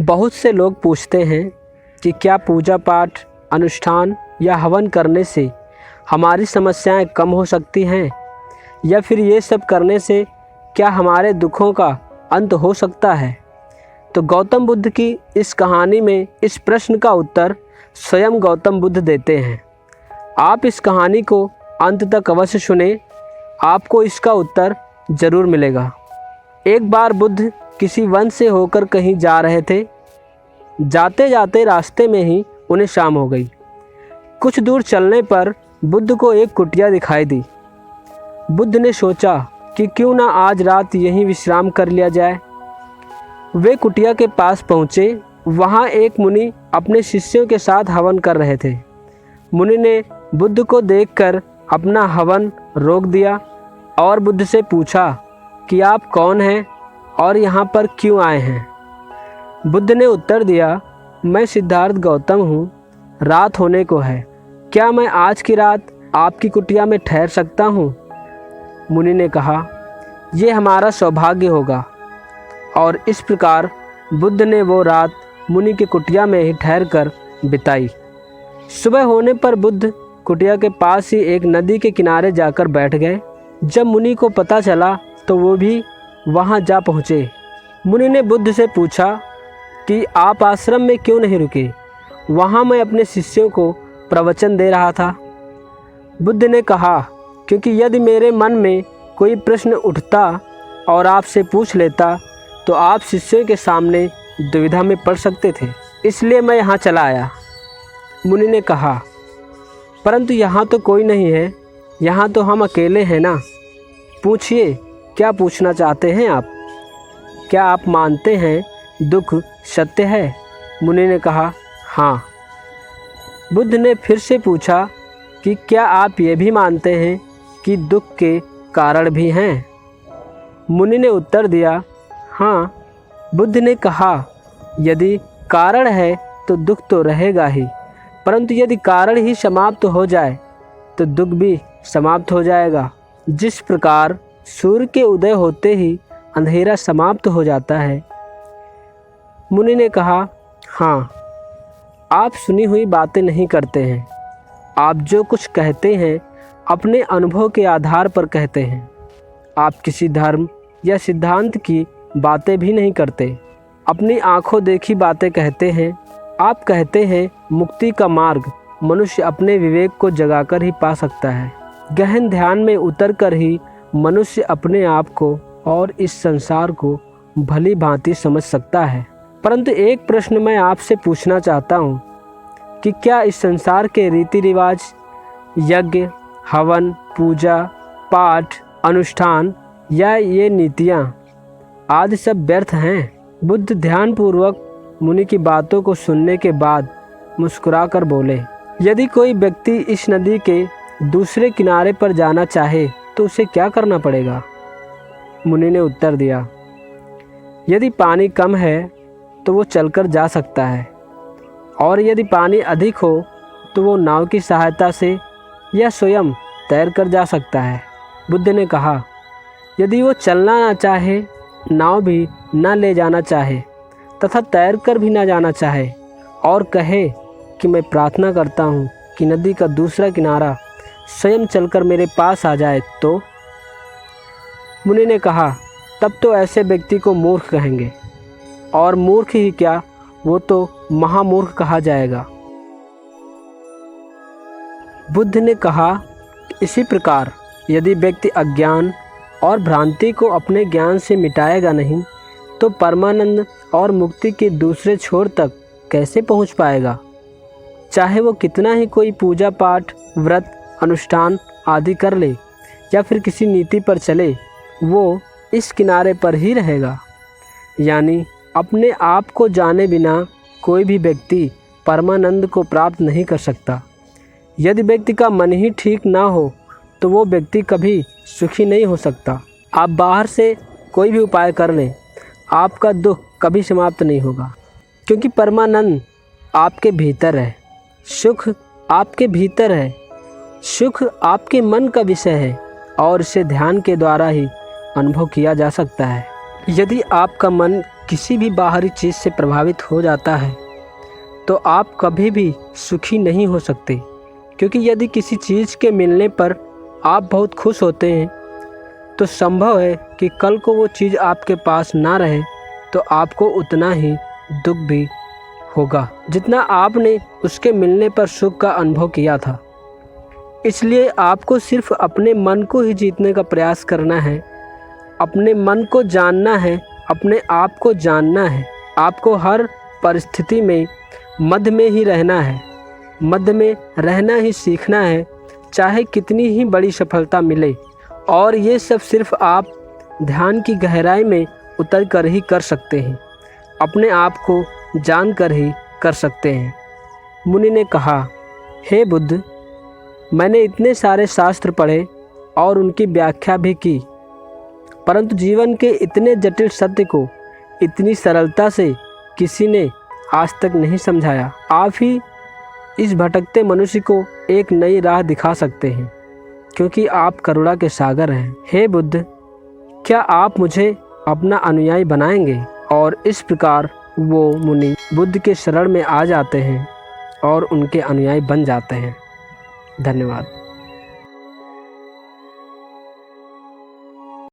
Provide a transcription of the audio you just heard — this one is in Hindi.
बहुत से लोग पूछते हैं कि क्या पूजा पाठ, अनुष्ठान या हवन करने से हमारी समस्याएं कम हो सकती हैं, या फिर ये सब करने से क्या हमारे दुखों का अंत हो सकता है। तो गौतम बुद्ध की इस कहानी में इस प्रश्न का उत्तर स्वयं गौतम बुद्ध देते हैं। आप इस कहानी को अंत तक अवश्य सुने, आपको इसका उत्तर ज़रूर मिलेगा। एक बार बुद्ध किसी वन से होकर कहीं जा रहे थे। जाते जाते रास्ते में ही उन्हें शाम हो गई। कुछ दूर चलने पर बुद्ध को एक कुटिया दिखाई दी। बुद्ध ने सोचा कि क्यों ना आज रात यहीं विश्राम कर लिया जाए। वे कुटिया के पास पहुँचे। वहाँ एक मुनि अपने शिष्यों के साथ हवन कर रहे थे। मुनि ने बुद्ध को देखकर अपना हवन रोक दिया और बुद्ध से पूछा कि आप कौन हैं और यहाँ पर क्यों आए हैं। बुद्ध ने उत्तर दिया, मैं सिद्धार्थ गौतम हूँ। रात होने को है, क्या मैं आज की रात आपकी कुटिया में ठहर सकता हूँ। मुनि ने कहा, ये हमारा सौभाग्य होगा। और इस प्रकार बुद्ध ने वो रात मुनि की कुटिया में ही ठहर कर बिताई। सुबह होने पर बुद्ध कुटिया के पास ही एक नदी के किनारे जाकर बैठ गए। जब मुनि को पता चला तो वो भी वहाँ जा पहुँचे। मुनि ने बुद्ध से पूछा कि आप आश्रम में क्यों नहीं रुके, वहाँ मैं अपने शिष्यों को प्रवचन दे रहा था। बुद्ध ने कहा, क्योंकि यदि मेरे मन में कोई प्रश्न उठता और आपसे पूछ लेता तो आप शिष्यों के सामने दुविधा में पड़ सकते थे, इसलिए मैं यहाँ चला आया। मुनि ने कहा, परंतु यहाँ तो कोई नहीं है, यहाँ तो हम अकेले हैं ना। पूछिए, क्या पूछना चाहते हैं आप। क्या आप मानते हैं दुख सत्य है। मुनि ने कहा, हाँ। बुद्ध ने फिर से पूछा कि क्या आप ये भी मानते हैं कि दुख के कारण भी हैं। मुनि ने उत्तर दिया, हाँ। बुद्ध ने कहा, यदि कारण है तो दुख तो रहेगा ही, परंतु यदि कारण ही समाप्त हो जाए तो दुख भी समाप्त हो जाएगा। जिस प्रकार सूर्य के उदय होते ही अंधेरा समाप्त हो जाता है। मुनि ने कहा, हाँ। आप सुनी हुई बातें नहीं करते हैं। आप जो कुछ कहते हैं अपने अनुभव के आधार पर कहते हैं। आप किसी धर्म या सिद्धांत की बातें भी नहीं करते, अपनी आंखों देखी बातें कहते हैं। आप कहते हैं मुक्ति का मार्ग मनुष्य अपने विवेक को जगाकर ही पा सकता है। गहन ध्यान में उतरकर ही मनुष्य अपने आप को और इस संसार को भली भांति समझ सकता है। परंतु एक प्रश्न मैं आपसे पूछना चाहता हूँ कि क्या इस संसार के रीति रिवाज, यज्ञ, हवन, पूजा, पाठ, अनुष्ठान या ये नीतियाँ आदि सब व्यर्थ हैं। बुद्ध ध्यानपूर्वक मुनि की बातों को सुनने के बाद मुस्कुराकर बोले, यदि कोई व्यक्ति इस नदी के दूसरे किनारे पर जाना चाहे तो उसे क्या करना पड़ेगा। मुनि ने उत्तर दिया, यदि पानी कम है तो वो चलकर जा सकता है, और यदि पानी अधिक हो तो वो नाव की सहायता से या स्वयं तैरकर जा सकता है। बुद्ध ने कहा, यदि वो चलना ना चाहे, नाव भी ना ले जाना चाहे तथा तैरकर भी ना जाना चाहे, और कहे कि मैं प्रार्थना करता हूँ कि नदी का दूसरा किनारा स्वयं चलकर मेरे पास आ जाए, तो मुनि ने कहा, तब तो ऐसे व्यक्ति को मूर्ख कहेंगे, और मूर्ख ही क्या, वो तो महामूर्ख कहा जाएगा। बुद्ध ने कहा, इसी प्रकार यदि व्यक्ति अज्ञान और भ्रांति को अपने ज्ञान से मिटाएगा नहीं तो परमानंद और मुक्ति के दूसरे छोर तक कैसे पहुंच पाएगा। चाहे वो कितना ही कोई पूजा पाठ, व्रत, अनुष्ठान आदि कर ले या फिर किसी नीति पर चले, वो इस किनारे पर ही रहेगा। यानी अपने आप को जाने बिना कोई भी व्यक्ति परमानंद को प्राप्त नहीं कर सकता। यदि व्यक्ति का मन ही ठीक ना हो तो वो व्यक्ति कभी सुखी नहीं हो सकता। आप बाहर से कोई भी उपाय कर लें, आपका दुख कभी समाप्त नहीं होगा, क्योंकि परमानंद आपके भीतर है, सुख आपके भीतर है। सुख आपके मन का विषय है और इसे ध्यान के द्वारा ही अनुभव किया जा सकता है। यदि आपका मन किसी भी बाहरी चीज़ से प्रभावित हो जाता है तो आप कभी भी सुखी नहीं हो सकते, क्योंकि यदि किसी चीज़ के मिलने पर आप बहुत खुश होते हैं तो संभव है कि कल को वो चीज़ आपके पास ना रहे तो आपको उतना ही दुख भी होगा जितना आपने उसके मिलने पर सुख का अनुभव किया था। इसलिए आपको सिर्फ अपने मन को ही जीतने का प्रयास करना है, अपने मन को जानना है, अपने आप को जानना है। आपको हर परिस्थिति में मध्य में ही रहना है, मध्य में रहना ही सीखना है, चाहे कितनी ही बड़ी सफलता मिले। और ये सब सिर्फ आप ध्यान की गहराई में उतर कर ही कर सकते हैं, अपने आप को जान कर ही कर सकते हैं। मुनि ने कहा, हे बुद्ध, मैंने इतने सारे शास्त्र पढ़े और उनकी व्याख्या भी की, परंतु जीवन के इतने जटिल सत्य को इतनी सरलता से किसी ने आज तक नहीं समझाया। आप ही इस भटकते मनुष्य को एक नई राह दिखा सकते हैं, क्योंकि आप करुणा के सागर हैं। हे बुद्ध, क्या आप मुझे अपना अनुयायी बनाएंगे? और इस प्रकार वो मुनि बुद्ध के शरण में आ जाते हैं और उनके अनुयायी बन जाते हैं। धन्यवाद।